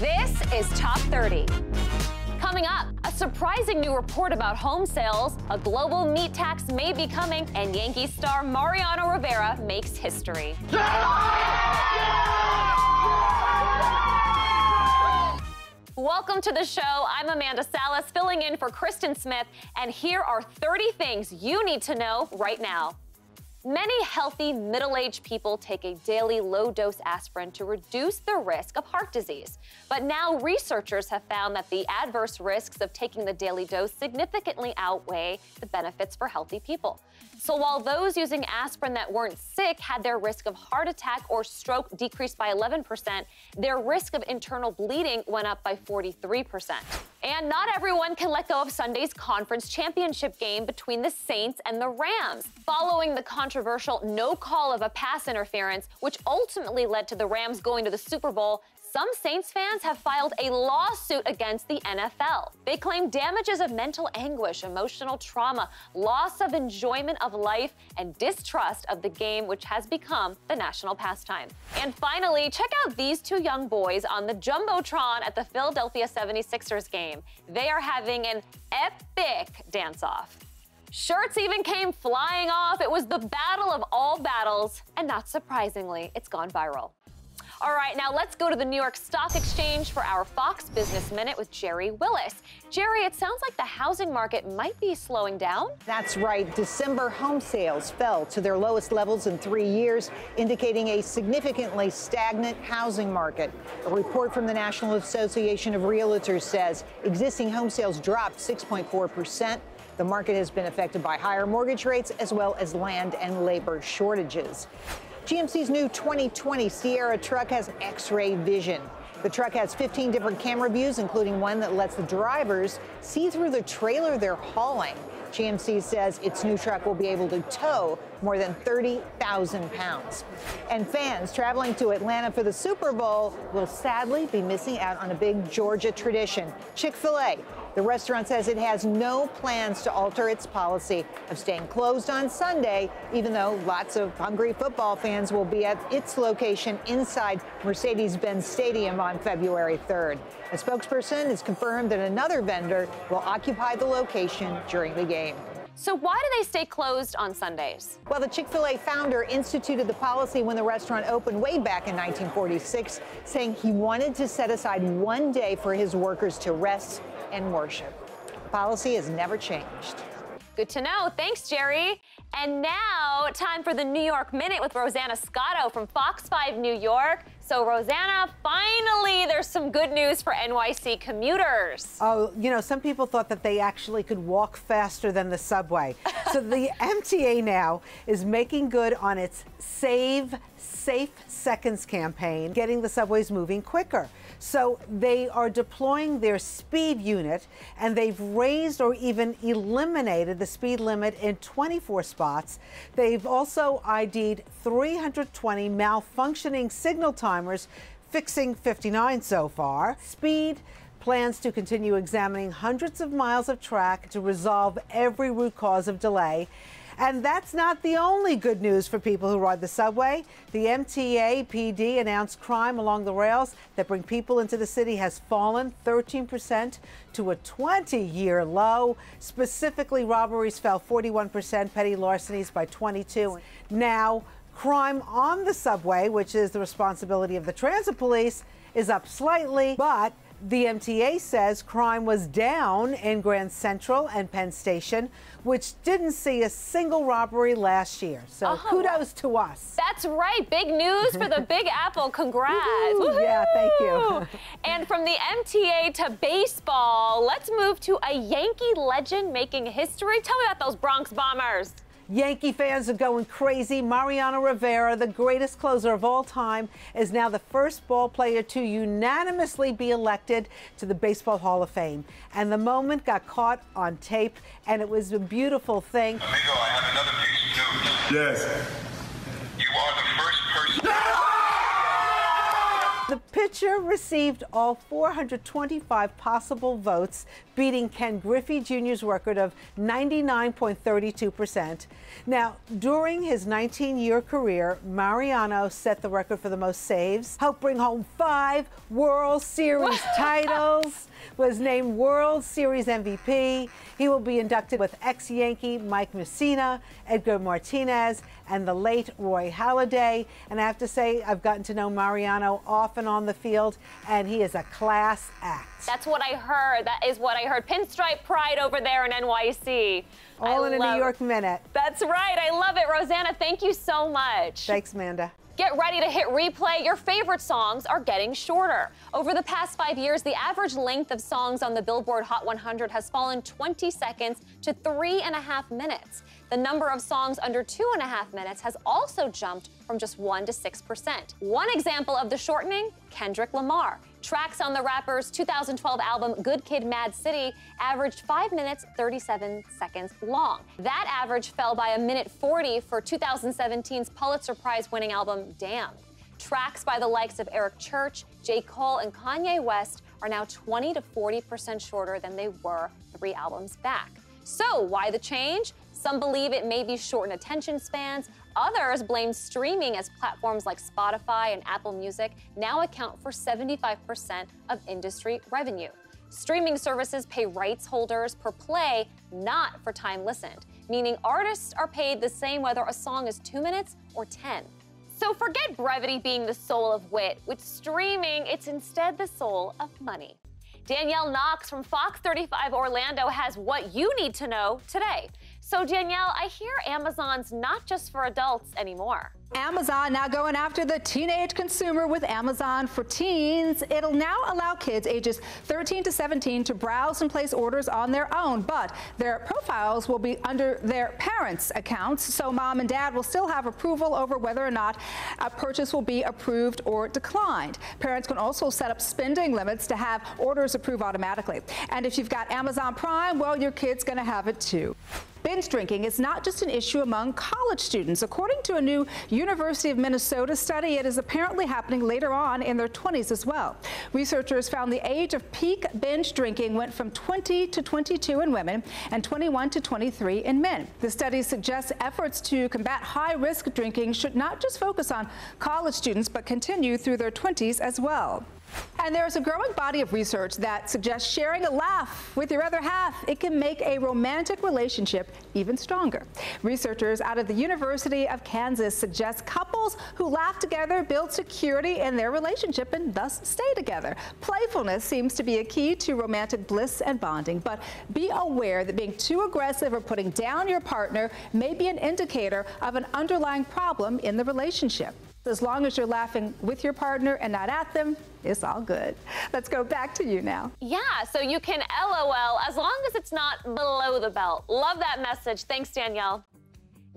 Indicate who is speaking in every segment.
Speaker 1: This is Top 30. Coming up, a surprising new report about home sales, a global meat tax may be coming, and Yankees star Mariano Rivera makes history. Welcome to the show. I'm Amanda Salas, filling in for Kristen Smith, and here are 30 things you need to know right now. Many healthy, middle-aged people take a daily low-dose aspirin to reduce the risk of heart disease. But now researchers have found that the adverse risks of taking the daily dose significantly outweigh the benefits for healthy people. So while those using aspirin that weren't sick had their risk of heart attack or stroke decreased by 11%, their risk of internal bleeding went up by 43%. And not everyone can let go of Sunday's conference championship game between the Saints and the Rams. Following the controversial no call of a pass interference, which ultimately led to the Rams going to the Super Bowl, some Saints fans have filed a lawsuit against the NFL. They claim damages of mental anguish, emotional trauma, loss of enjoyment of life, and distrust of the game, which has become the national pastime. And finally, check out these two young boys on the Jumbotron at the Philadelphia 76ers game. They are having an epic dance-off. Shirts even came flying off. It was the battle of all battles, and not surprisingly, it's gone viral. All right, now let's go to the New York Stock Exchange for our Fox Business Minute with Jerry Willis. Jerry, it sounds like the housing market might be slowing down.
Speaker 2: That's right. December home sales fell to their lowest levels in 3 years, indicating a significantly stagnant housing market. A report from the National Association of Realtors says existing home sales dropped 6.4%. The market has been affected by higher mortgage rates as well as land and labor shortages. GMC's new 2020 Sierra truck has X-ray vision. The truck has 15 different camera views, including one that lets the drivers see through the trailer they're hauling. GMC says its new truck will be able to tow more than 30,000 pounds. And fans traveling to Atlanta for the Super Bowl will sadly be missing out on a big Georgia tradition, Chick-fil-A. The restaurant says it has no plans to alter its policy of staying closed on Sunday, even though lots of hungry football fans will be at its location inside Mercedes-Benz Stadium on February 3rd. A spokesperson has confirmed that another vendor will occupy the location during the game.
Speaker 1: So why do they stay closed on Sundays?
Speaker 2: Well, the Chick-fil-A founder instituted the policy when the restaurant opened way back in 1946, saying he wanted to set aside one day for his workers to rest and worship. The policy has never changed.
Speaker 1: Good to know. Thanks, Jerry. And now, time for the New York Minute with Rosanna Scotto from Fox 5 New York. So, Rosanna, finally, there's some good news for NYC commuters.
Speaker 3: Oh, you know, some people thought that they actually could walk faster than the subway. So the MTA now is making good on its Save Safe Seconds campaign, getting the subways moving quicker. So they are deploying their speed unit, and they've raised or even eliminated the speed limit in 24 spots. They've also ID'd 320 malfunctioning signal timers, fixing 59 so far. Speed plans to continue examining hundreds of miles of track to resolve every root cause of delay. And that's not the only good news for people who ride the subway. The MTA PD announced crime along the rails that bring people into the city has fallen 13% to a 20-year low. Specifically, robberies fell 41%, petty larcenies by 22%. Now, crime on the subway, which is the responsibility of the transit police, is up slightly, but the MTA says crime was down in Grand Central and Penn Station, which didn't see a single robbery last year. So kudos to us.
Speaker 1: That's right. Big news for the Big Apple. Congrats.
Speaker 3: Woo-hoo. Yeah, thank you.
Speaker 1: And from the MTA to baseball, let's move to a Yankee legend making history. Tell me about those Bronx Bombers.
Speaker 3: Yankee fans are going crazy. Mariano Rivera, the greatest closer of all time, is now the first ball player to unanimously be elected to the Baseball Hall of Fame. And the moment got caught on tape, and it was a beautiful thing.
Speaker 4: Amigo, I have another piece of news.
Speaker 5: Yes.
Speaker 4: You are the first person.
Speaker 3: The pitcher received all 425 possible votes, beating Ken Griffey Jr.'s record of 99.32%. Now, during his 19-year career, Mariano set the record for the most saves, helped bring home 5 World Series titles, was named World Series MVP. He will be inducted with ex-Yankee Mike Mussina, Edgar Martinez, and the late Roy Halladay. And I have to say, I've gotten to know Mariano off and on the field, and he is a class act.
Speaker 1: That's what I heard. That is what I heard. Pinstripe pride over there in NYC.
Speaker 3: All in a New York minute.
Speaker 1: That's right. I love it. Rosanna, thank you so much.
Speaker 3: Thanks, Amanda.
Speaker 1: Get ready to hit replay. Your favorite songs are getting shorter. Over the past 5 years, the average length of songs on the Billboard Hot 100 has fallen 20 seconds to 3.5 minutes. The number of songs under 2.5 minutes has also jumped from just 1% to 6%. One example of the shortening, Kendrick Lamar. Tracks on the rapper's 2012 album Good Kid, Mad City averaged 5 minutes 37 seconds long. That average fell by 1:40 for 2017's Pulitzer Prize-winning album Damned. Tracks by the likes of Eric Church, J. Cole, and Kanye West are now 20 to 40% shorter than they were 3 albums back. So why the change? Some believe it may be shortened attention spans. Others blame streaming, as platforms like Spotify and Apple Music now account for 75% of industry revenue. Streaming services pay rights holders per play, not for time listened, meaning artists are paid the same whether a song is 2 minutes or 10. So forget brevity being the soul of wit. With streaming, it's instead the soul of money. Danielle Knox from Fox 35 Orlando has what you need to know today. So Danielle, I hear Amazon's not just for adults anymore.
Speaker 5: Amazon now going after the teenage consumer with Amazon for Teens. It'll now allow kids ages 13 to 17 to browse and place orders on their own, but their profiles will be under their parents' accounts, so mom and dad will still have approval over whether or not a purchase will be approved or declined. Parents can also set up spending limits to have orders approved automatically. And if you've got Amazon Prime, well, your kid's going to have it too. Binge drinking is not just an issue among college students. According to a new University of Minnesota study, it is apparently happening later on in their 20s as well. Researchers found the age of peak binge drinking went from 20 to 22 in women and 21 to 23 in men. The study suggests efforts to combat high-risk drinking should not just focus on college students, but continue through their 20s as well. And there's a growing body of research that suggests sharing a laugh with your other half. It can make a romantic relationship even stronger. Researchers out of the University of Kansas suggest couples who laugh together build security in their relationship and thus stay together. Playfulness seems to be a key to romantic bliss and bonding, but be aware that being too aggressive or putting down your partner may be an indicator of an underlying problem in the relationship. As long as you're laughing with your partner and not at them, it's all good. Let's go back to you now.
Speaker 1: Yeah, so you can LOL as long as it's not below the belt. Love that message. Thanks, Danielle.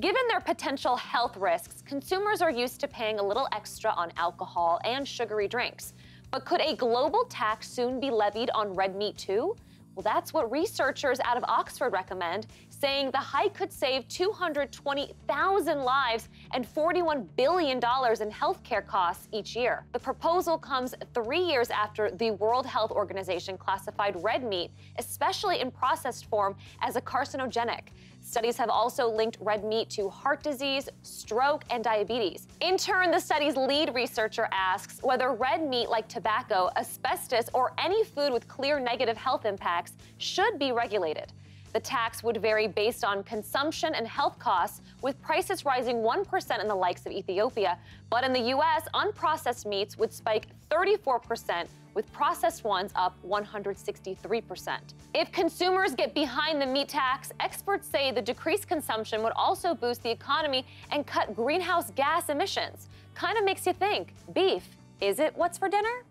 Speaker 1: Given their potential health risks, consumers are used to paying a little extra on alcohol and sugary drinks. But could a global tax soon be levied on red meat too? Well, that's what researchers out of Oxford recommend, saying the hike could save 220,000 lives and $41 billion in healthcare costs each year. The proposal comes 3 years after the World Health Organization classified red meat, especially in processed form, as a carcinogenic. Studies have also linked red meat to heart disease, stroke, and diabetes. In turn, the study's lead researcher asks whether red meat like tobacco, asbestos, or any food with clear negative health impacts should be regulated. The tax would vary based on consumption and health costs, with prices rising 1% in the likes of Ethiopia. But in the U.S., unprocessed meats would spike 34%, with processed ones up 163%. If consumers get behind the meat tax, experts say the decreased consumption would also boost the economy and cut greenhouse gas emissions. Kind of makes you think, beef, is it what's for dinner?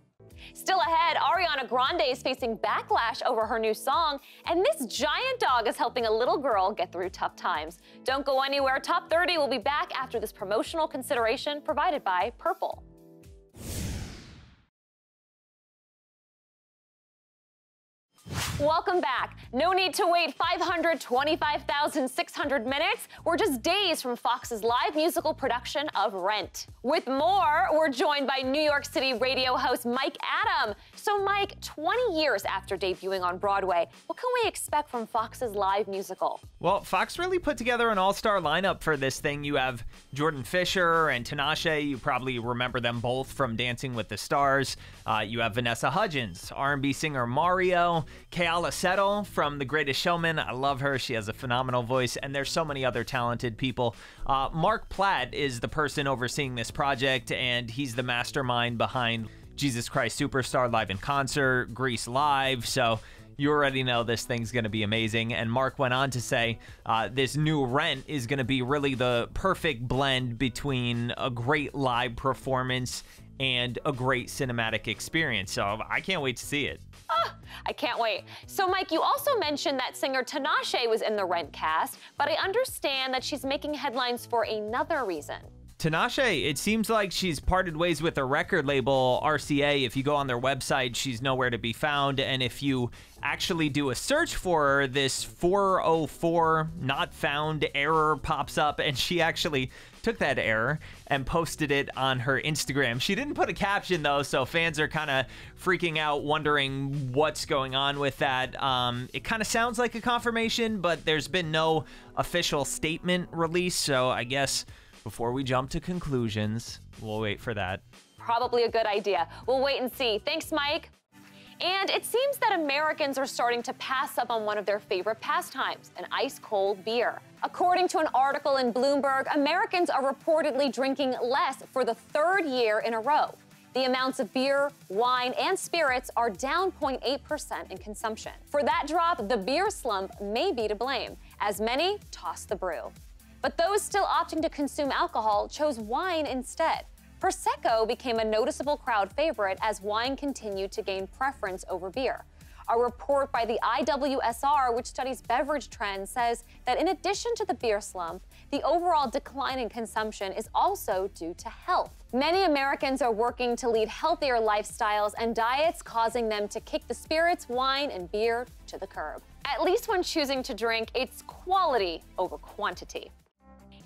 Speaker 1: Still ahead, Ariana Grande is facing backlash over her new song, and this giant dog is helping a little girl get through tough times. Don't go anywhere. Top 30 will be back after this promotional consideration provided by Purple. Welcome back. No need to wait 525,600 minutes. We're just days from Fox's live musical production of Rent. With more, we're joined by New York City radio host Mike Adam. So Mike, 20 years after debuting on Broadway, what can we expect from Fox's live musical?
Speaker 6: Well, Fox really put together an all-star lineup for this thing. You have Jordan Fisher and Tinashe. You probably remember them both from Dancing with the Stars. You have Vanessa Hudgens, R&B singer Mario, Keala Settle from The Greatest Showman. I love her. She has a phenomenal voice, and there's so many other talented people. Mark Platt is the person overseeing this project, and he's the mastermind behind Jesus Christ Superstar Live in Concert, Grease Live, so you already know this thing's going to be amazing. And Mark went on to say this new Rent is going to be really the perfect blend between a great live performance and a great cinematic experience. So I can't wait to see it.
Speaker 1: I can't wait. So Mike, you also mentioned that singer Tinashe was in the Rent cast, but I understand that she's making headlines for another reason.
Speaker 6: Tinashe, it seems like she's parted ways with her record label, RCA. If you go on their website, she's nowhere to be found. And if you actually do a search for her, this 404 not found error pops up, and she actually took that error and posted it on her Instagram. She didn't put a caption, though, so fans are kind of freaking out, wondering what's going on with that. It kind of sounds like a confirmation, but there's been no official statement released, so I guess before we jump to conclusions, we'll wait for that.
Speaker 1: Probably a good idea. We'll wait and see. Thanks, Mike. And it seems that Americans are starting to pass up on one of their favorite pastimes, an ice-cold beer. According to an article in Bloomberg, Americans are reportedly drinking less for the third year in a row. The amounts of beer, wine, and spirits are down 0.8% in consumption. For that drop, the beer slump may be to blame, as many toss the brew. But those still opting to consume alcohol chose wine instead. Prosecco became a noticeable crowd favorite as wine continued to gain preference over beer. A report by the IWSR, which studies beverage trends, says that in addition to the beer slump, the overall decline in consumption is also due to health. Many Americans are working to lead healthier lifestyles and diets, causing them to kick the spirits, wine, and beer to the curb. At least when choosing to drink, it's quality over quantity.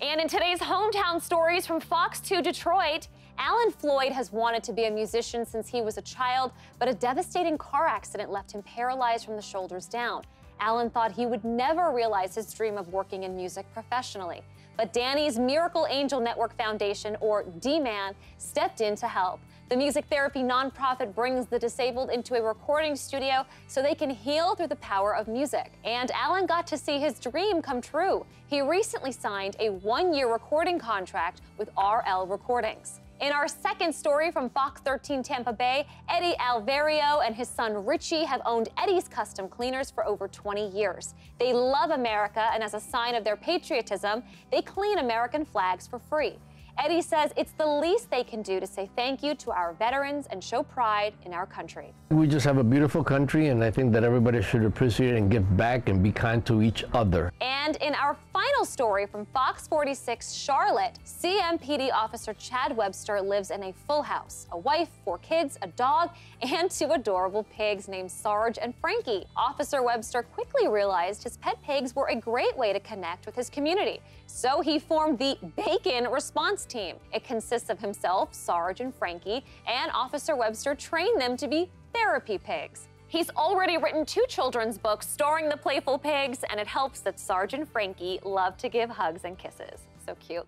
Speaker 1: And in today's hometown stories from Fox 2 Detroit, Alan Floyd has wanted to be a musician since he was a child, but a devastating car accident left him paralyzed from the shoulders down. Alan thought he would never realize his dream of working in music professionally. But Danny's Miracle Angel Network Foundation, or D-Man, stepped in to help. The music therapy nonprofit brings the disabled into a recording studio so they can heal through the power of music. And Alan got to see his dream come true. He recently signed a one-year recording contract with RL Recordings. In our second story from Fox 13 Tampa Bay, Eddie Alvario and his son Richie have owned Eddie's Custom Cleaners for over 20 years. They love America, and as a sign of their patriotism, they clean American flags for free. Eddie says it's the least they can do to say thank you to our veterans and show pride in our country.
Speaker 7: We just have a beautiful country, and I think that everybody should appreciate and give back and be kind to each other.
Speaker 1: And in our final story from Fox 46 Charlotte, CMPD officer Chad Webster lives in a full house, a wife, 4 kids, a dog, and 2 adorable pigs named Sarge and Frankie. Officer Webster quickly realized his pet pigs were a great way to connect with his community. So he formed the Bacon Response Team. It consists of himself, Sarge, and Frankie, and Officer Webster trained them to be therapy pigs. He's already written 2 children's books starring the playful pigs, and it helps that Sarge and Frankie love to give hugs and kisses. So cute.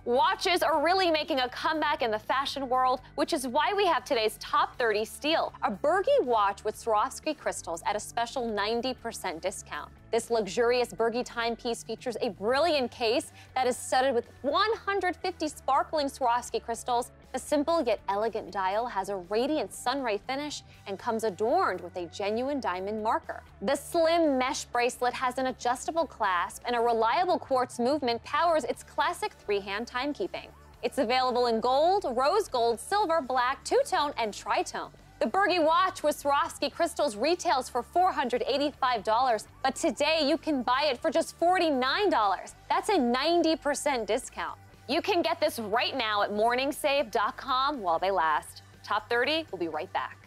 Speaker 1: Watches are really making a comeback in the fashion world, which is why we have today's Top 30 steal. A Berge watch with Swarovski crystals at a special 90% discount. This luxurious Berge timepiece features a brilliant case that is studded with 150 sparkling Swarovski crystals. The simple yet elegant dial has a radiant sunray finish and comes adorned with a genuine diamond marker. The slim mesh bracelet has an adjustable clasp, and a reliable quartz movement powers its classic 3-hand timekeeping. It's available in gold, rose gold, silver, black, two-tone, and tritone. The Berge watch with Swarovski crystals retails for $485, but today you can buy it for just $49. That's a 90% discount. You can get this right now at morningsave.com while they last. Top 30 will be right back.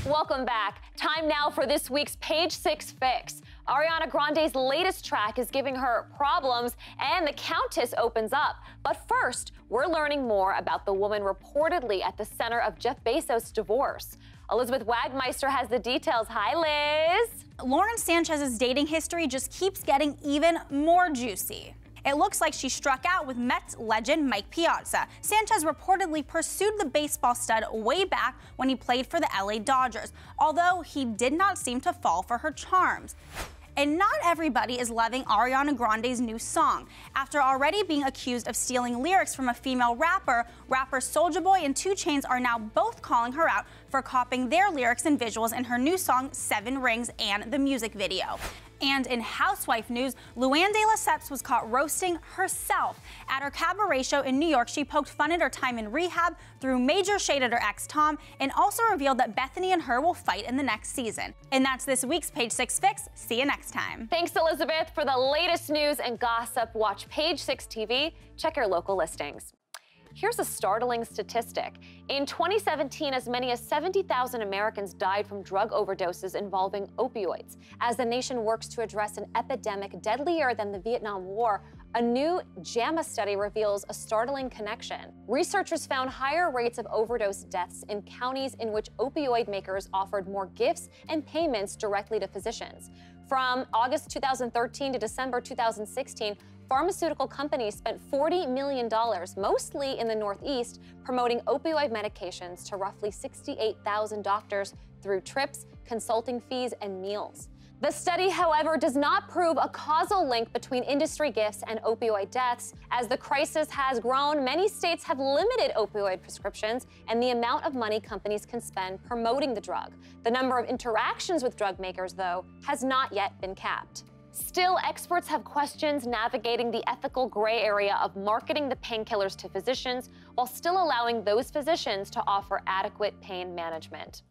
Speaker 1: Welcome back. Time now for this week's Page 6 Fix. Ariana Grande's latest track is giving her problems, and the Countess opens up. But first, we're learning more about the woman reportedly at the center of Jeff Bezos' divorce. Elizabeth Wagmeister has the details. Hi, Liz.
Speaker 8: Lauren Sanchez's dating history just keeps getting even more juicy. It looks like she struck out with Mets legend Mike Piazza. Sanchez reportedly pursued the baseball stud way back when he played for the LA Dodgers, although he did not seem to fall for her charms. And not everybody is loving Ariana Grande's new song. After already being accused of stealing lyrics from a female rapper, rappers Soulja Boy and 2 Chainz are now both calling her out for copying their lyrics and visuals in her new song, 7 Rings, and the music video. And in housewife news, Luann de Lesseps was caught roasting herself. At her cabaret show in New York, she poked fun at her time in rehab, threw major shade at her ex Tom, and also revealed that Bethany and her will fight in the next season. And that's this week's Page 6 Fix. See you next time.
Speaker 1: Thanks, Elizabeth. For the latest news and gossip, watch Page 6 TV. Check your local listings. Here's a startling statistic. In 2017, as many as 70,000 Americans died from drug overdoses involving opioids. As the nation works to address an epidemic deadlier than the Vietnam War, a new JAMA study reveals a startling connection. Researchers found higher rates of overdose deaths in counties in which opioid makers offered more gifts and payments directly to physicians. From August 2013 to December 2016, pharmaceutical companies spent $40 million, mostly in the Northeast, promoting opioid medications to roughly 68,000 doctors through trips, consulting fees, and meals. The study, however, does not prove a causal link between industry gifts and opioid deaths. As the crisis has grown, many states have limited opioid prescriptions and the amount of money companies can spend promoting the drug. The number of interactions with drug makers, though, has not yet been capped. Still, experts have questions navigating the ethical gray area of marketing the painkillers to physicians while still allowing those physicians to offer adequate pain management.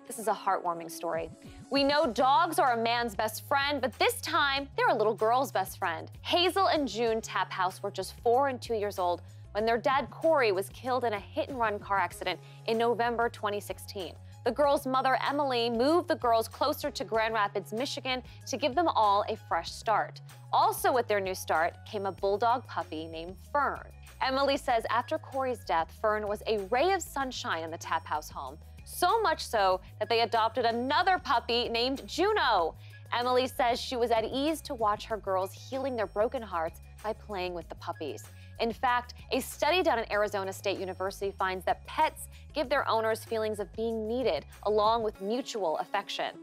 Speaker 1: This is a heartwarming story. We know dogs are a man's best friend, but this time they're a little girl's best friend. Hazel and June Taphouse were just 4 and 2 years old when their dad Corey was killed in a hit-and-run car accident in November 2016. The girls' mother, Emily, moved the girls closer to Grand Rapids, Michigan to give them all a fresh start. Also with their new start came a bulldog puppy named Fern. Emily says after Corey's death, Fern was a ray of sunshine in the Taphouse home. So much so that they adopted another puppy named Juno. Emily says she was at ease to watch her girls healing their broken hearts by playing with the puppies. In fact, a study done at Arizona State University finds that pets give their owners feelings of being needed, along with mutual affection.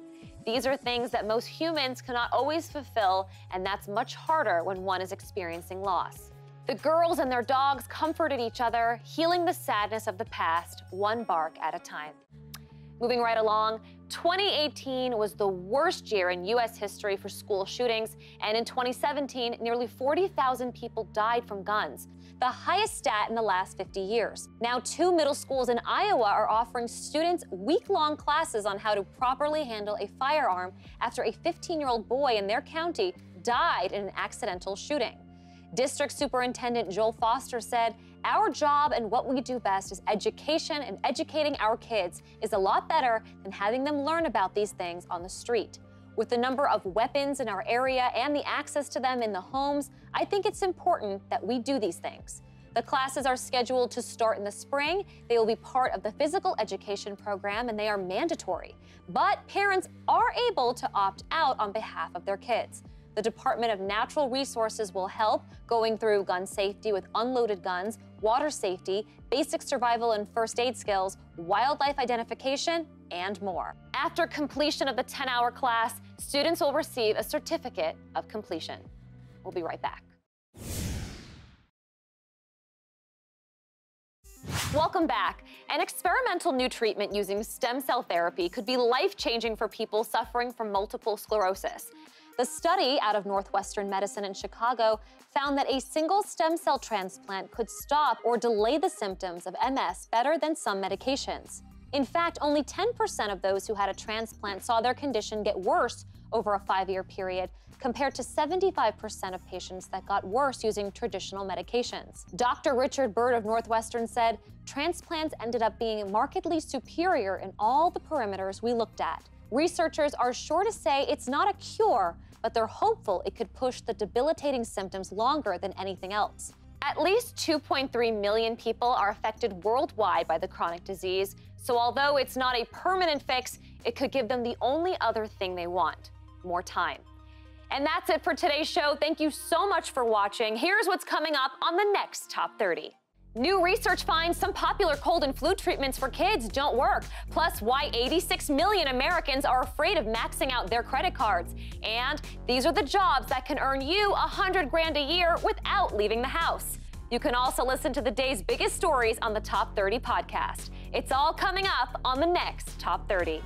Speaker 1: These are things that most humans cannot always fulfill, and that's much harder when one is experiencing loss. The girls and their dogs comforted each other, healing the sadness of the past, one bark at a time. Moving right along, 2018 was the worst year in U.S. history for school shootings, and in 2017, nearly 40,000 people died from guns, the highest stat in the last 50 years. Now, 2 middle schools in Iowa are offering students week-long classes on how to properly handle a firearm after a 15-year-old boy in their county died in an accidental shooting. District Superintendent Joel Foster said, "Our job and what we do best is education, and educating our kids is a lot better than having them learn about these things on the street. With the number of weapons in our area and the access to them in the homes, I think it's important that we do these things." The classes are scheduled to start in the spring. They will be part of the physical education program, and they are mandatory. But parents are able to opt out on behalf of their kids. The Department of Natural Resources will help, going through gun safety with unloaded guns, water safety, basic survival and first aid skills, wildlife identification, and more. After completion of the 10-hour class, students will receive a certificate of completion. We'll be right back. Welcome back. An experimental new treatment using stem cell therapy could be life-changing for people suffering from multiple sclerosis. The study out of Northwestern Medicine in Chicago found that a single stem cell transplant could stop or delay the symptoms of MS better than some medications. In fact, only 10% of those who had a transplant saw their condition get worse over a 5-year period, compared to 75% of patients that got worse using traditional medications. Dr. Richard Bird of Northwestern said, transplants ended up being markedly superior in all the parameters we looked at. Researchers are sure to say it's not a cure, but they're hopeful it could push the debilitating symptoms longer than anything else. At least 2.3 million people are affected worldwide by the chronic disease, so although it's not a permanent fix, it could give them the only other thing they want: more time. And that's it for today's show. Thank you so much for watching. Here's what's coming up on the next Top 30. New research finds some popular cold and flu treatments for kids don't work. Plus, why 86 million Americans are afraid of maxing out their credit cards. And these are the jobs that can earn you $100 grand a year without leaving the house. You can also listen to the day's biggest stories on the Top 30 podcast. It's all coming up on the next Top 30.